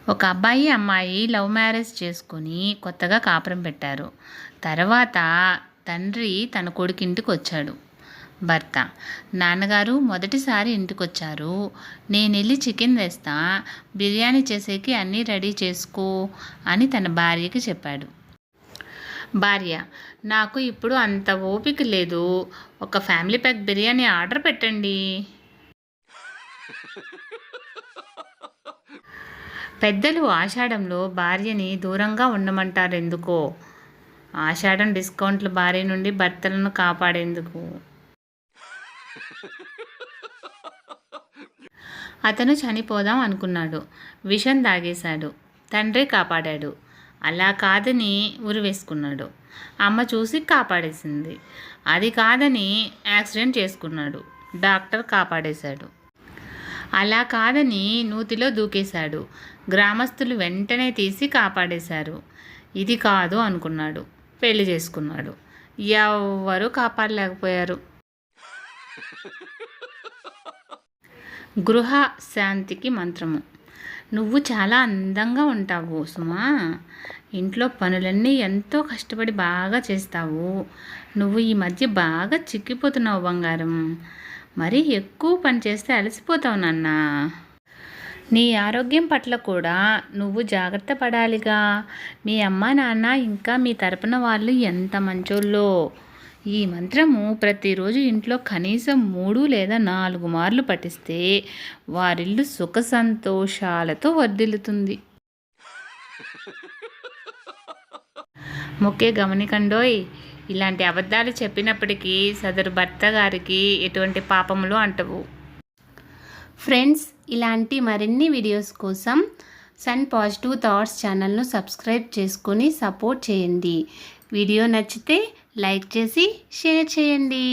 ఒక అబ్బాయి అమ్మాయి లవ్ మ్యారేజ్ చేసుకొని కొత్తగా కాపురం పెట్టారు. తర్వాత తండ్రి తన కొడుకింటికి వచ్చాడు. భర్త: నాన్నగారు మొదటిసారి ఇంటికొచ్చారు, నేనెళ్ళి చికెన్ తెస్తా, బిర్యానీ చేసేకి అన్నీ రెడీ చేసుకో అని తన భార్యకి చెప్పాడు. భార్య: నాకు ఇప్పుడు అంత ఓపిక లేదు, ఒక ఫ్యామిలీ ప్యాక్ బిర్యానీ ఆర్డర్ పెట్టండి. పెద్దలు ఆషాఢంలో భార్యని దూరంగా ఉండమంటారెందుకో? ఆషాఢం డిస్కౌంట్లు భార్య నుండి భర్తలను కాపాడేందుకు. అతను చనిపోదాం అనుకున్నాడు, విషం తాగేశాడు. తండ్రి కాపాడాడు. అలా కాదని ఉరివేసుకున్నాడు. అమ్మ చూసి కాపాడేసింది. అది కాదని యాక్సిడెంట్ చేసుకున్నాడు. డాక్టర్ కాపాడేశాడు. అలా కాదని నూతిలో దూకేశాడు. గ్రామస్తులు వెంటనే తీసి కాపాడేశారు. ఇది కాదు అనుకున్నాడు, పెళ్లి చేసుకున్నాడు. ఎవ్వరూ కాపాడలేకపోయారు. గృహ శాంతికి మంత్రము. నువ్వు చాలా అందంగా ఉంటావు సుమా. ఇంట్లో పనులన్నీ ఎంతో కష్టపడి బాగా చేస్తావు. నువ్వు ఈ మధ్య బాగా చిక్కిపోతున్నావు బంగారం. మరీ ఎక్కువ పని చేస్తే అలసిపోతావు నాన్న. నీ ఆరోగ్యం పట్ల కూడా నువ్వు జాగ్రత్త పడాలిగా. మీ అమ్మ నాన్న ఇంకా మీ తరపున వాళ్ళు ఎంత మంచోళ్ళో. ఈ మంత్రము ప్రతిరోజు ఇంట్లో కనీసం 3 లేదా 4 మార్లు పఠిస్తే వారిల్లు సుఖ సంతోషాలతో వర్ధిల్లుతుంది. ముఖ్య గమనికండోయ్, ఇలాంటి అబద్ధాలు చెప్పినప్పటికీ సదరు భర్త గారికి ఎటువంటి పాపములు అంటవు. ఫ్రెండ్స్, ఇలాంటి మరిన్ని వీడియోస్ కోసం సన్ పాజిటివ్ థాట్స్ ఛానల్ను సబ్స్క్రైబ్ చేసుకొని సపోర్ట్ చేయండి. వీడియో నచ్చితే లైక్ చేసి షేర్ చేయండి.